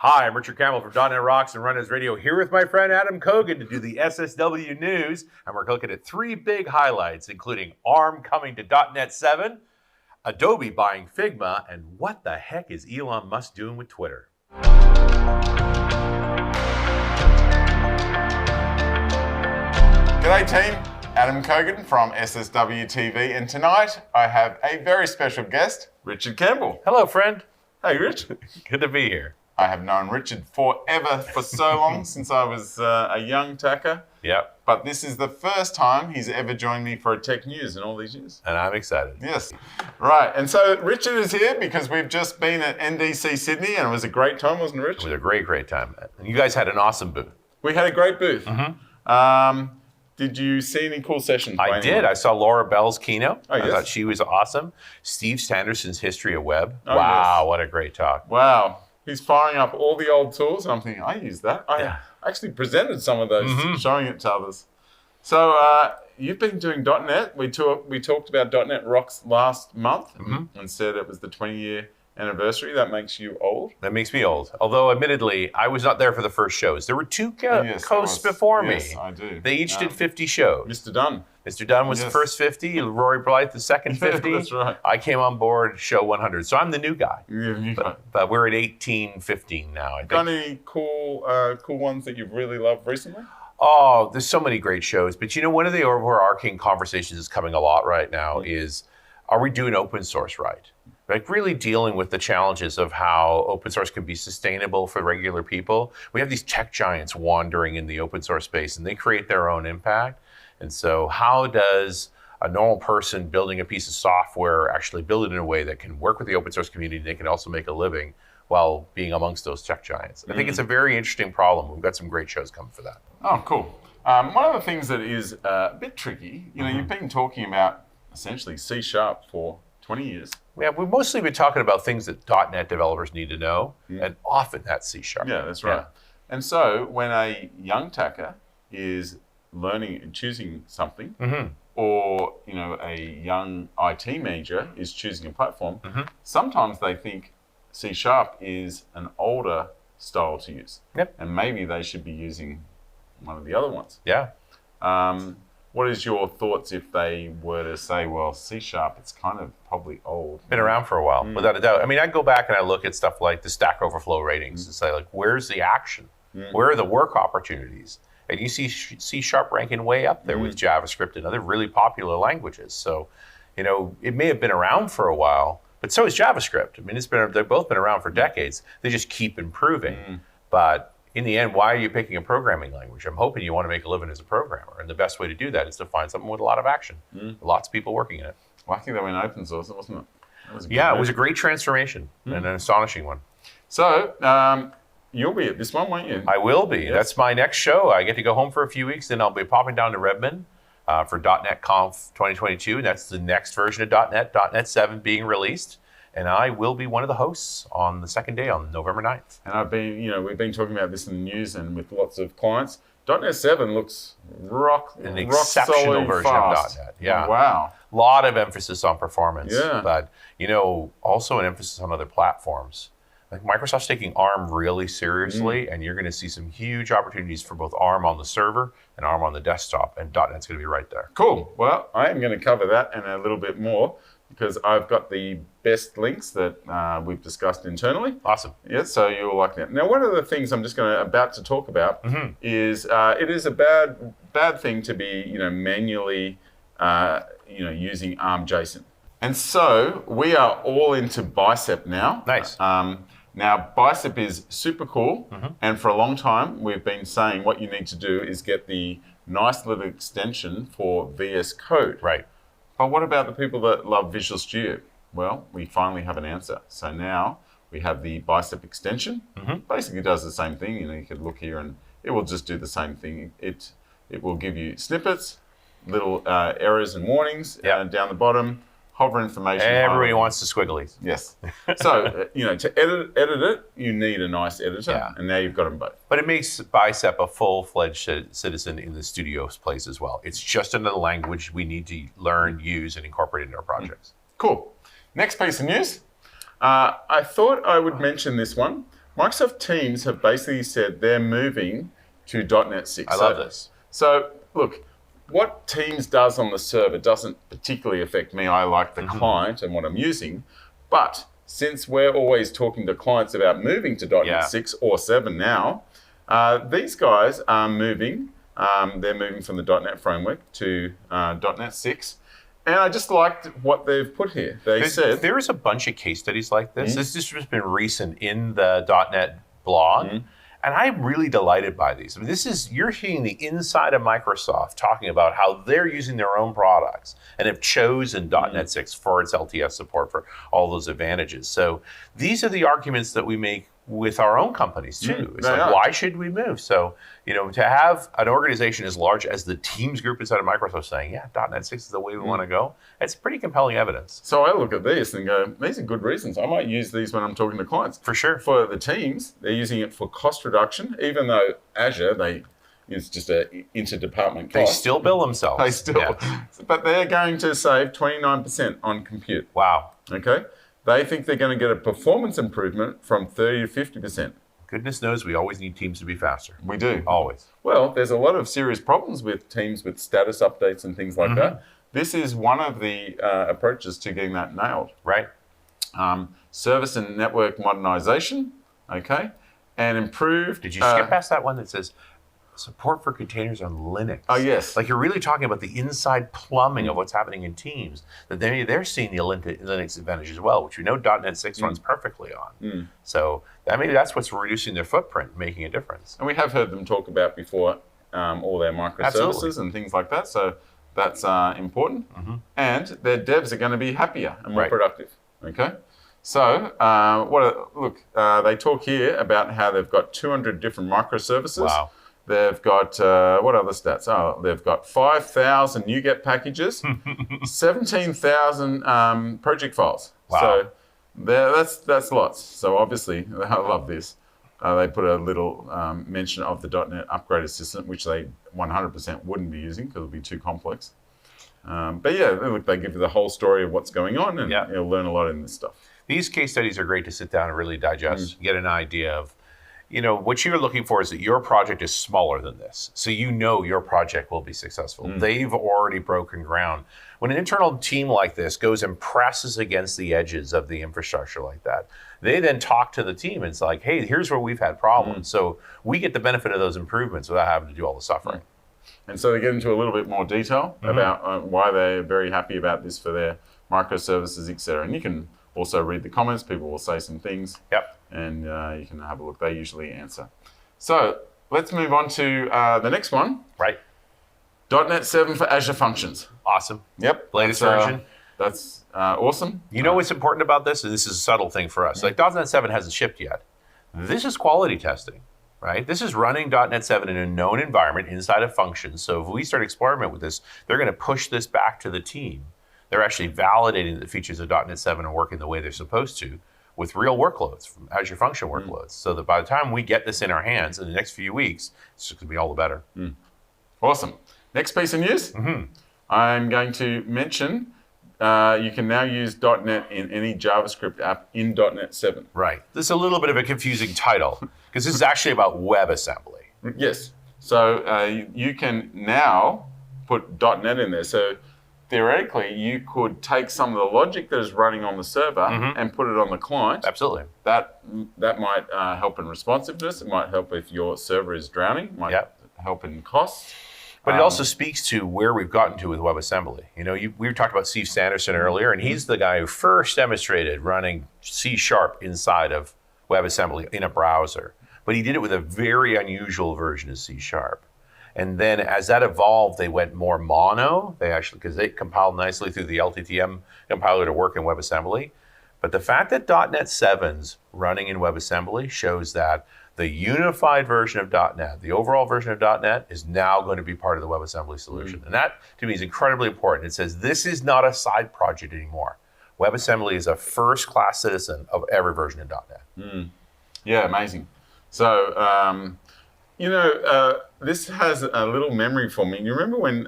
Hi, I'm Richard Campbell from .NET Rocks and Run As Radio, here with my friend Adam Cogan to do the SSW news, and we're looking at three big highlights, including ARM coming to .NET 7, Adobe buying Figma, and what the heck is Elon Musk doing with Twitter? G'day team, Adam Cogan from SSW TV, and tonight I have a very special guest, Richard Campbell. Hello, friend. Hey, Rich. Good to be here. I have known Richard forever, for so long, since I was a young tacker. Yep. But this is the first time he's ever joined me for a tech news in all these years. And I'm excited. Yes. Right, and so Richard is here because we've just been at NDC Sydney, and it was a great time, wasn't it, Rich? It was a great time. You guys had an awesome booth. We had a great booth. Mm-hmm. Did you see any cool sessions? I did. I saw Laura Bell's keynote. Oh, yes. I thought she was awesome. Steve Sanderson's History of Web. Oh, wow, yes. What a great talk. Wow. He's firing up all the old tools, and I'm thinking, I use that. I actually presented some of those, showing it to others. So you've been doing .NET. We talked about .NET Rocks last month and said it was the 20-year anniversary. That makes you old. That makes me old. Although, admittedly, I was not there for the first shows. There were two hosts before me. Yes, I do. They each did 50 shows. Mr. Dunn. Mr. Dunn was the first 50, Rory Blythe the second 50. That's right. I came on board show 100, so I'm the new guy. Yeah, but we're at 18, 15 now, I think. Got any cool ones that you've really loved recently? Oh, there's so many great shows. But you know, one of the overarching conversations that's coming a lot right now is, are we doing open source right? Like really dealing with the challenges of how open source can be sustainable for regular people. We have these tech giants wandering in the open source space and they create their own impact. And so how does a normal person building a piece of software actually build it in a way that can work with the open source community and they can also make a living while being amongst those tech giants? I think it's a very interesting problem. We've got some great shows coming for that. Oh, cool. One of the things that is a bit tricky, you know, you've been talking about essentially C# for 20 years. Yeah, we've mostly been talking about things that .NET developers need to know, and often that's C#. Yeah, that's right. Yeah. And so when a young tacker is learning and choosing something, or you know, a young IT manager is choosing a platform, sometimes they think C# is an older style to use. Yep. And maybe they should be using one of the other ones. Yeah. What is your thoughts if they were to say, well, C#, it's kind of probably old? Been around for a while, without a doubt. I mean, I go back and I look at stuff like the Stack Overflow ratings and say, like, where's the action? Where are the work opportunities? And you see C# ranking way up there with JavaScript and other really popular languages. So, you know, it may have been around for a while, but so is JavaScript. I mean, they've both been around for decades. They just keep improving. But in the end, why are you picking a programming language? I'm hoping you want to make a living as a programmer. And the best way to do that is to find something with a lot of action. Lots of people working in it. Well, I think they went open source, wasn't it? It was a great transformation and an astonishing one. So, you'll be at this one, won't you? I will be. Yes. That's my next show. I get to go home for a few weeks, then I'll be popping down to Redmond for .NET Conf 2022. And that's the next version of .NET 7 being released. And I will be one of the hosts on the second day on November 9th. And we've been talking about this in the news and with lots of clients. .NET 7 looks an exceptional version fast. of .NET. Yeah. Oh, wow. A lot of emphasis on performance. Yeah. But, you know, also an emphasis on other platforms. Like Microsoft's taking ARM really seriously, and you're going to see some huge opportunities for both ARM on the server and ARM on the desktop, and .NET's going to be right there. Cool. Well, I am going to cover that and a little bit more, because I've got the best links that we've discussed internally. Awesome. Yeah, so you'll like that. Now, one of the things I'm just about to talk about is it is a bad thing to be manually using ARM JSON. And so we are all into Bicep now. Nice. Now, Bicep is super cool, and for a long time we've been saying what you need to do is get the nice little extension for VS Code. Right. But what about the people that love Visual Studio? Well, we finally have an answer. So now we have the Bicep extension. Basically does the same thing. You could look here and it will just do the same thing. It will give you snippets, little errors and warnings down the bottom, hover information. Everybody wants the squigglies. Yes. So, to edit it, you need a nice editor, and now you've got them both. But it makes Bicep a full-fledged citizen in the studio place as well. It's just another language we need to learn, use, and incorporate into our projects. Cool. Next piece of news. I thought I would mention this one. Microsoft Teams have basically said they're moving to .NET 6. I love this. So look, what Teams does on the server doesn't particularly affect me. I like the client and what I'm using. But since we're always talking to clients about moving to .NET 6 or 7 now, these guys are moving. They're moving from the .NET framework to .NET 6. And I just liked what they've put here. Said there's a bunch of case studies like this. This has just been recent in the .NET blog. And I'm really delighted by these. I mean, you're seeing the inside of Microsoft talking about how they're using their own products and have chosen .NET 6 for its LTS support for all those advantages. So these are the arguments that we make with our own companies too. It's like, why should we move? So, to have an organization as large as the Teams group inside of Microsoft saying, yeah, .NET 6 is the way we want to go, it's pretty compelling evidence. So I look at this and go, these are good reasons. I might use these when I'm talking to clients. For sure. For the teams, they're using it for cost reduction, even though Azure, it's just an interdepartment cost. They still bill themselves. They still, but they're going to save 29% on compute. Wow. Okay. They think they're going to get a performance improvement from 30 to 50%. Goodness knows we always need Teams to be faster. We do. Always. Well, there's a lot of serious problems with Teams with status updates and things like that. This is one of the approaches to getting that nailed. Right. Service and network modernization, okay, and improved... Did you skip past that one that says support for containers on Linux? Oh, yes. Like you're really talking about the inside plumbing of what's happening in Teams, that they're seeing the Linux advantage as well, which we know .NET 6 runs perfectly on. So maybe that's what's reducing their footprint, making a difference. And we have heard them talk about before all their microservices and things like that. So that's important. And their devs are going to be happier and more productive. Okay. So they talk here about how they've got 200 different microservices. Wow. They've got, what other stats? Oh, they've got 5,000 NuGet packages, 17,000 project files. Wow. So that's lots. So obviously, I love this. They put a little mention of the .NET Upgrade Assistant, which they 100% wouldn't be using because it would be too complex. But yeah, look, they give you the whole story of what's going on, and you'll learn a lot in this stuff. These case studies are great to sit down and really digest, get an idea of, what you're looking for is that your project is smaller than this. So your project will be successful. They've already broken ground. When an internal team like this goes and presses against the edges of the infrastructure like that, they then talk to the team and it's like, hey, here's where we've had problems. So we get the benefit of those improvements without having to do all the suffering. And so they get into a little bit more detail about why they're very happy about this for their microservices, etc. And you can also read the comments. People will say some things. And you can have a look. They usually answer. So let's move on to the next one. Right. .NET 7 for Azure Functions. Awesome. Yep. Latest version. That's awesome. You know what's important about this? And this is a subtle thing for us. Like .NET 7 hasn't shipped yet. This is quality testing, right? This is running .NET 7 in a known environment inside of functions. So if we start experimenting with this, they're going to push this back to the team. They're actually validating the features of .NET 7 are working the way they're supposed to with real workloads, from Azure Function workloads. So that by the time we get this in our hands in the next few weeks, it's just going to be all the better. Awesome. Next piece of news. I'm going to mention you can now use .NET in any JavaScript app in .NET 7. Right. This is a little bit of a confusing title because this is actually about WebAssembly. Yes. So you can now put .NET in there. So theoretically, you could take some of the logic that is running on the server and put it on the client. Absolutely. That might help in responsiveness. It might help if your server is drowning. It might help in cost. But it also speaks to where we've gotten to with WebAssembly. We talked about Steve Sanderson earlier, and he's the guy who first demonstrated running C# inside of WebAssembly in a browser. But he did it with a very unusual version of C#. And then as that evolved, they went more mono. Because they compiled nicely through the LTTM compiler to work in WebAssembly. But the fact that .NET 7's running in WebAssembly shows that the unified version of .NET, the overall version of .NET, is now going to be part of the WebAssembly solution. And that, to me, is incredibly important. It says this is not a side project anymore. WebAssembly is a first-class citizen of every version of .NET. Yeah, amazing. So, this has a little memory for me. You remember when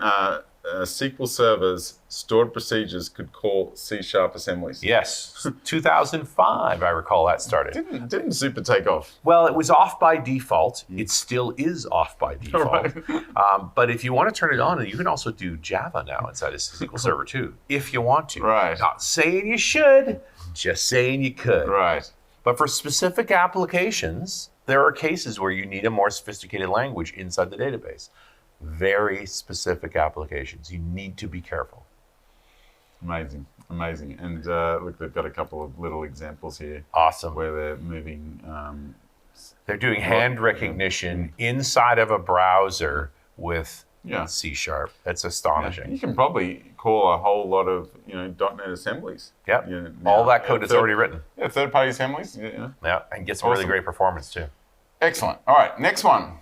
SQL servers stored procedures could call C# assemblies. Yes, 2005, I recall that started. Didn't super take off. Well, it was off by default. It still is off by default. But if you want to turn it on, you can also do Java now inside of SQL Server too, if you want to. Right. Not saying you should, just saying you could. Right. But for specific applications, there are cases where you need a more sophisticated language inside the database. Very specific applications. You need to be careful. Amazing. And look, they've got a couple of little examples here. Awesome. Where they're moving. They're doing hand recognition inside of a browser with C#. That's astonishing. Yeah. You can probably call a whole lot of .NET assemblies. Yep. All that code is already written. Yeah, third-party assemblies. Yeah, and get some really great performance too. Excellent. All right, next one.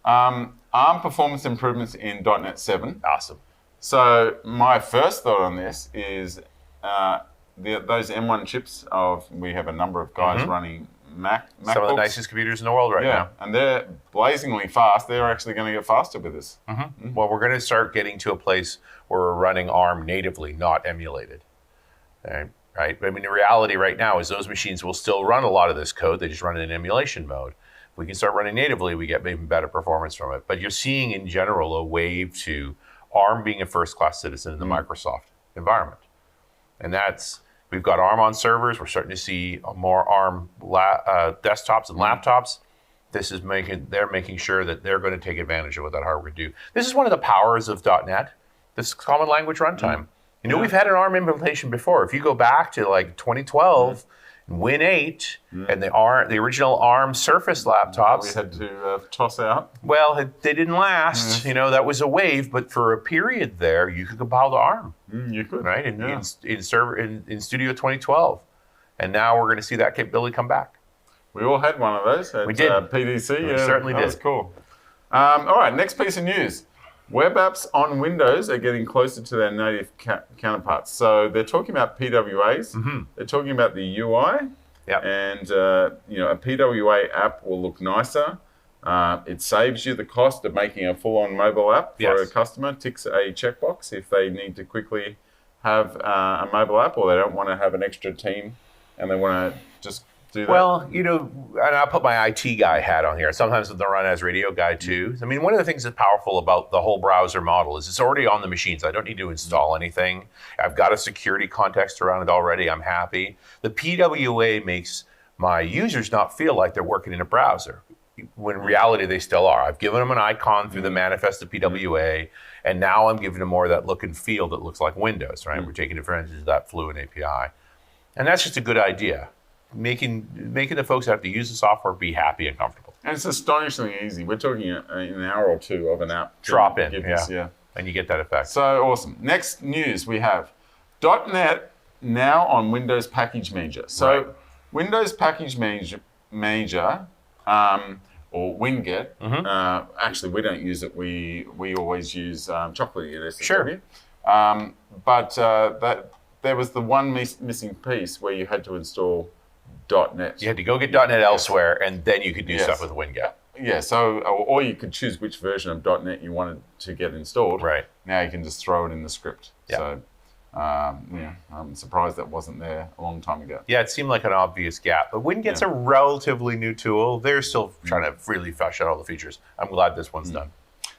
ARM performance improvements in .NET 7. Awesome. So my first thought on this is those M1 chips we have a number of guys running MacBooks. Some of the nicest computers in the world right now. And they're blazingly fast. They're actually going to get faster with this. Well, we're going to start getting to a place where we're running ARM natively, not emulated. Right? I mean, the reality right now is those machines will still run a lot of this code. They just run it in emulation mode. We can start running natively, we get even better performance from it. But you're seeing in general a wave to ARM being a first-class citizen in the Microsoft environment. And we've got ARM on servers. We're starting to see more ARM desktops and laptops. They're making sure that they're going to take advantage of what that hardware can do. This is one of the powers of .NET, this common language runtime. We've had an ARM implementation before. If you go back to like 2012, Win 8 and the original ARM Surface laptops. We had to toss out. Well, they didn't last. That was a wave, but for a period there, you could compile to ARM. You could. Right? In Studio 2012. And now we're going to see that capability come back. We all had one of those at we did. PDC. We certainly did. That was cool. All right, next piece of news. Web apps on Windows are getting closer to their native counterparts. So they're talking about PWAs. They're talking about the UI. Yep. And a PWA app will look nicer. It saves you the cost of making a full-on mobile app for a customer. Ticks a checkbox if they need to quickly have a mobile app or they don't want to have an extra team and they want to just do that. Well, and I'll put my IT guy hat on here. Sometimes with the Run As Radio guy too. I mean, one of the things that's powerful about the whole browser model is it's already on the machines. I don't need to install anything. I've got a security context around it already. I'm happy. The PWA makes my users not feel like they're working in a browser, when in reality they still are. I've given them an icon through the manifest of PWA, and now I'm giving them more of that look and feel that looks like Windows, right? We're taking advantage of that fluent API. And that's just a good idea. Making the folks that have to use the software be happy and comfortable. And it's astonishingly easy. We're talking an hour or two of an app. Drop in, and you get that effect. So awesome. Next news we have .NET now on Windows Package Manager. So Windows Package Manager or Winget. Actually, we don't use it. We always use Chocolate at SSW. Sure. But there was the one missing piece where you had to install .NET. You had to go get .NET elsewhere, and then you could do stuff with Winget. Yeah, so, or you could choose which version of .NET you wanted to get installed. Right. Now you can just throw it in the script. Yeah. So, I'm surprised that wasn't there a long time ago. Yeah, it seemed like an obvious gap. But Winget's a relatively new tool. They're still trying to really flesh out all the features. I'm glad this one's done.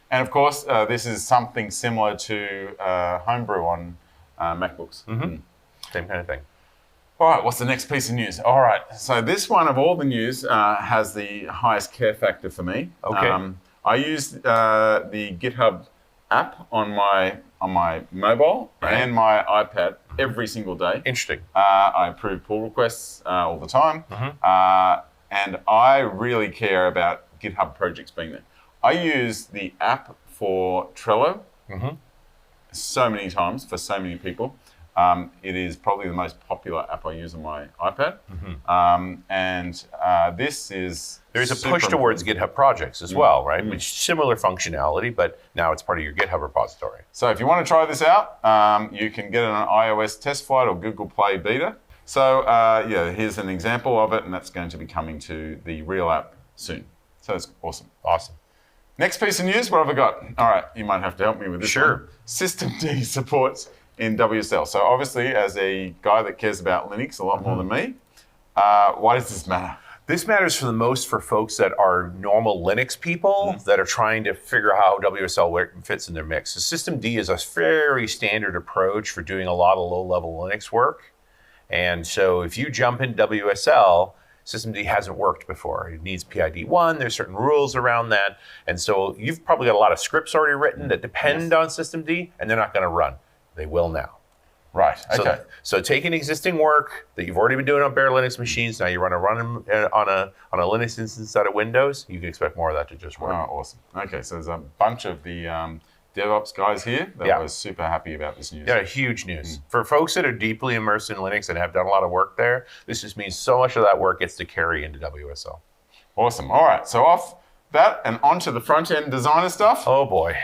And of course, this is something similar to Homebrew on MacBooks. Same kind of thing. All right, what's the next piece of news? All right, so this one of all the news has the highest care factor for me. Okay. I use the GitHub app on my mobile and my iPad every single day. Interesting. I approve pull requests all the time, and I really care about GitHub projects being there. I use the app for Trello so many times for so many people. It is probably the most popular app I use on my iPad. This is There's a push towards GitHub Projects as well, right? Which similar functionality, but now it's part of your GitHub repository. So if you want to try this out, you can get it on iOS test flight or Google Play beta. So here's an example of it, and that's going to be coming to the real app soon. So it's awesome. Awesome. Next piece of news, what have I got? All right, you might have to help me with this Sure. one. Systemd supports in WSL. So obviously, as a guy that cares about Linux a lot more than me, why does this matter? This matters for the most for folks that are normal Linux people that are trying to figure out how WSL fits in their mix. So Systemd is a very standard approach for doing a lot of low-level Linux work. And so if you jump in WSL, Systemd hasn't worked before. It needs PID1. There's certain rules around that. And so you've probably got a lot of scripts already written that depend on Systemd, and they're not going to run. They will now. Right, okay. So taking existing work that you've already been doing on bare Linux machines, now you want to run them on a Linux instance out of Windows, you can expect more of that to just work. Oh, awesome. Okay, so there's a bunch of the DevOps guys here that were super happy about this news. Yeah, huge news. For folks that are deeply immersed in Linux and have done a lot of work there, this just means so much of that work gets to carry into WSL. Awesome. All right, so off that and onto the front-end designer stuff. Oh boy.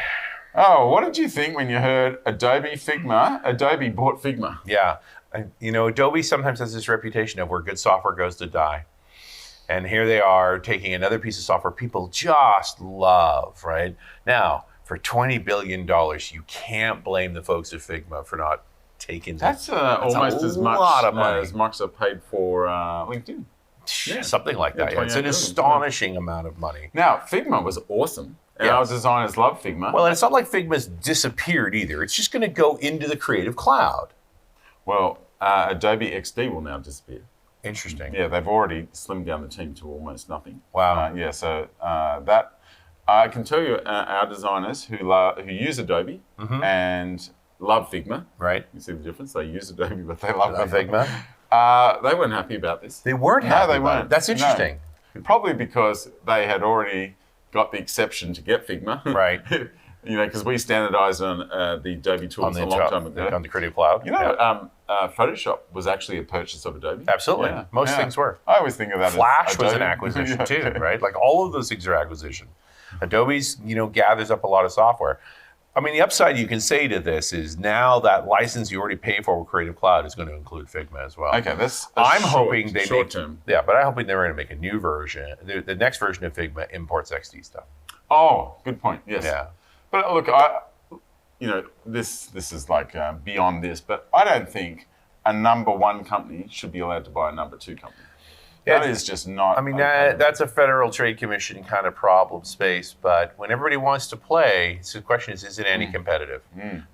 Oh, what did you think when you heard Adobe bought Figma? Yeah, Adobe sometimes has this reputation of where good software goes to die. And here they are taking another piece of software people just love, right? Now, for $20 billion, you can't blame the folks at Figma for not taking that. That's almost as much as Microsoft paid for LinkedIn. Yeah, something like that. Yeah. It's an astonishing amount of money. Now, Figma was awesome. And our designers love Figma. Well, and it's not like Figma's disappeared either. It's just going to go into the Creative Cloud. Well, Adobe XD will now disappear. Interesting. Yeah, they've already slimmed down the team to almost nothing. Wow. So that I can tell you, our designers who use Adobe and love Figma. Right. You see the difference? They use Adobe, but they love Figma. They weren't happy about this. They weren't happy. No, they about weren't. It. That's interesting. No. Probably because they had already got the exception to get Figma. Right. Because we standardized on the Adobe tools a long time ago. On the Creative Cloud. Photoshop was actually a purchase of Adobe. Absolutely. Yeah. Most things were. I always think of that Flash as was an acquisition too, right? Like all of those things are acquisition. Adobe's, gathers up a lot of software. I mean, the upside you can say to this is now that license you already pay for with Creative Cloud is going to include Figma as well. Okay, that's hoping they short term. Yeah, but I'm hoping they're going to make a new version. The next version of Figma imports XD stuff. Oh, good point. Yes. Yeah. But look, this is like beyond this, but I don't think a number one company should be allowed to buy a number two company. Yeah, that is just not. I mean, that's a Federal Trade Commission kind of problem space. But when everybody wants to play, so the question is it anti-competitive?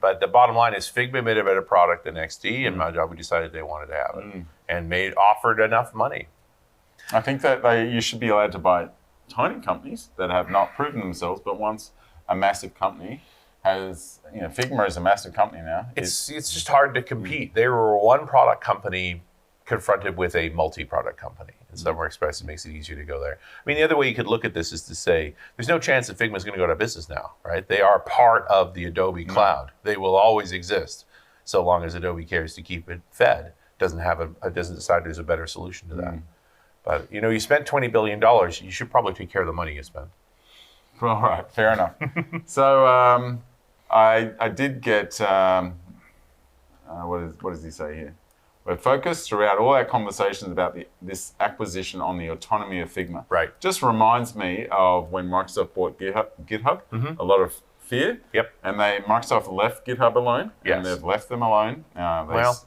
But the bottom line is Figma made a better product than XD, and Adobe decided they wanted to have it and offered enough money. I think that you should be allowed to buy tiny companies that have not proven themselves, but once a massive company has, Figma is a massive company now. It's just hard to compete. They were one product company confronted with a multi-product company. And Summer Express, it makes it easier to go there. I mean, the other way you could look at this is to say, there's no chance that Figma is going to go out of business now, right? They are part of the Adobe cloud. They will always exist so long as Adobe cares to keep it fed. Doesn't decide there's a better solution to that. But, you spent $20 billion, you should probably take care of the money you spent. All right, fair enough. So I did get, what does he say here? We're focused throughout all our conversations about this acquisition on the autonomy of Figma. Right. Just reminds me of when Microsoft bought GitHub. A lot of fear. Yep. And Microsoft left GitHub alone. Yes. And they've left them alone. Microsoft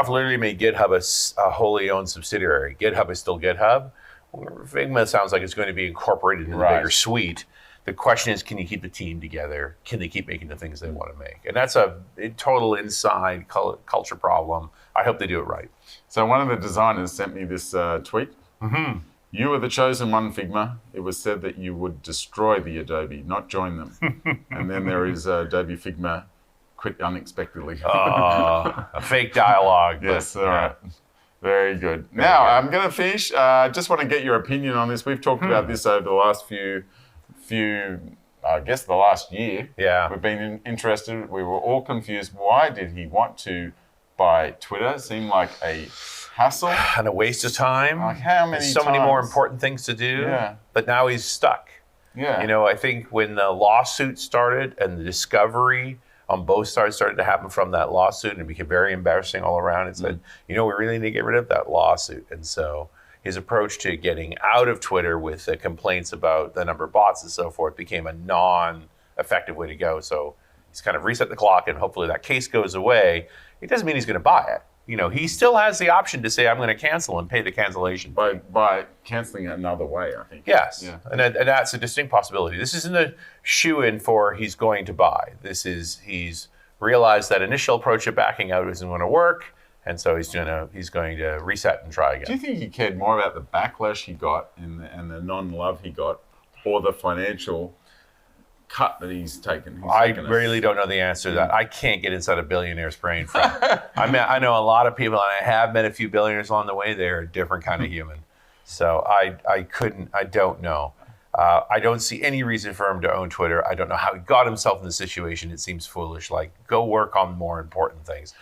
literally made GitHub a wholly owned subsidiary. GitHub is still GitHub. Figma sounds like it's going to be incorporated in the bigger suite. The question is, can you keep the team together? Can they keep making the things they want to make? And that's a total inside culture problem. I hope they do it right. So one of the designers sent me this tweet. You were the chosen one, Figma. It was said that you would destroy the Adobe, not join them. And then there is Adobe Figma quit unexpectedly. A fake dialogue. Yes, all right. Very good. Now, I'm going to finish. I just want to get your opinion on this. We've talked about this over the last few, I guess the last year. Yeah. We've been interested. We were all confused. Why did he want to buy Twitter? It seemed like a hassle. And a waste of time. Like how many There's so many more important things to do. Yeah. But now he's stuck. Yeah. I think when the lawsuit started and the discovery on both sides started to happen from that lawsuit, and it became very embarrassing all around, it said, we really need to get rid of that lawsuit. And so his approach to getting out of Twitter with the complaints about the number of bots and so forth became a non-effective way to go. So he's kind of reset the clock, and hopefully that case goes away. It doesn't mean he's going to buy it. You know, he still has the option to say, I'm going to cancel and pay the cancellation fee. By cancelling it another way, I think. Yes, Yeah. and that's a distinct possibility. This isn't a shoe-in for he's going to buy. This is he's realized that initial approach of backing out isn't going to work, and so he's going to reset and try again. Do you think he cared more about the backlash he got and the non-love he got, or the financial cut that he's taken? I really don't know the answer to that. I can't get inside a billionaire's brain. I know a lot of people, and I have met a few billionaires along the way. They're a different kind of human. So I don't know. I don't see any reason for him to own Twitter. I don't know how he got himself in this situation. It seems foolish. Like, go work on more important things.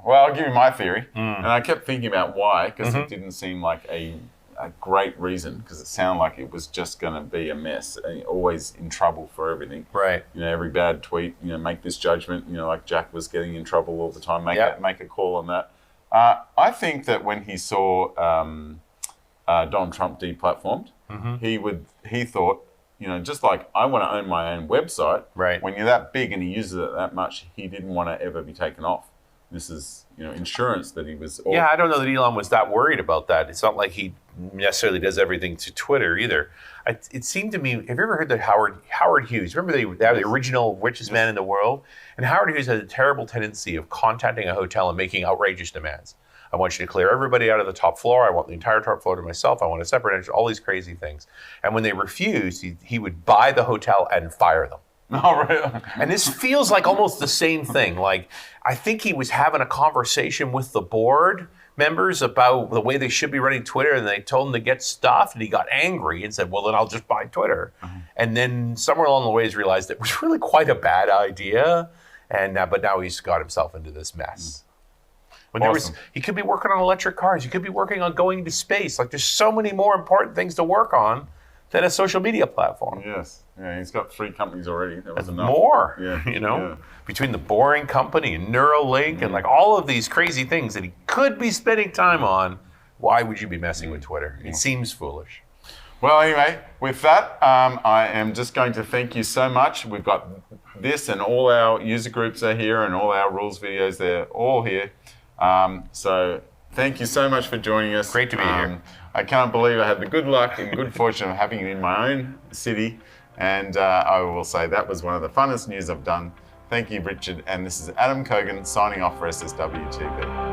Well, I'll give you my theory. And I kept thinking about why, because it didn't seem like a great reason, because it sounded like it was just going to be a mess, and always in trouble for everything. Right. You know, every bad tweet, you know, make this judgment, you know, like Jack was getting in trouble all the time, make a call on that. I think that when he saw Donald Trump deplatformed, he thought, you know, just like I want to own my own website. Right. When you're that big and he uses it that much, he didn't want to ever be taken off. This is, you know, insurance that he was. Yeah, I don't know that Elon was that worried about that. It's not like he necessarily does everything to Twitter either. It seemed to me, have you ever heard the Howard Hughes? Remember they have the original richest man in the world? And Howard Hughes had a terrible tendency of contacting a hotel and making outrageous demands. I want you to clear everybody out of the top floor. I want the entire top floor to myself. I want a separate entrance, all these crazy things. And when they refused, he would buy the hotel and fire them. Oh, really? And this feels like almost the same thing. Like, I think he was having a conversation with the board members about the way they should be running Twitter, and they told him to get stuffed, and he got angry and said, well, then I'll just buy Twitter. And then somewhere along the way, he's realized it was really quite a bad idea, but now he's got himself into this mess. When he could be working on electric cars. He could be working on going into space. Like, there's so many more important things to work on than a social media platform. Yes. Yeah, he's got 3 companies already. That was enough. More, Yeah. you know, Yeah. between the Boring Company and Neuralink and like all of these crazy things that he could be spending time on. Why would you be messing with Twitter? It seems foolish. Well, anyway, with that, I am just going to thank you so much. We've got this, and all our user groups are here, and all our rules videos, they're all here. So thank you so much for joining us. Great to be here. I can't believe I had the good luck and good fortune of having you in my own city. And I will say that was one of the funnest news I've done. Thank you, Richard. And this is Adam Cogan signing off for SSW TV.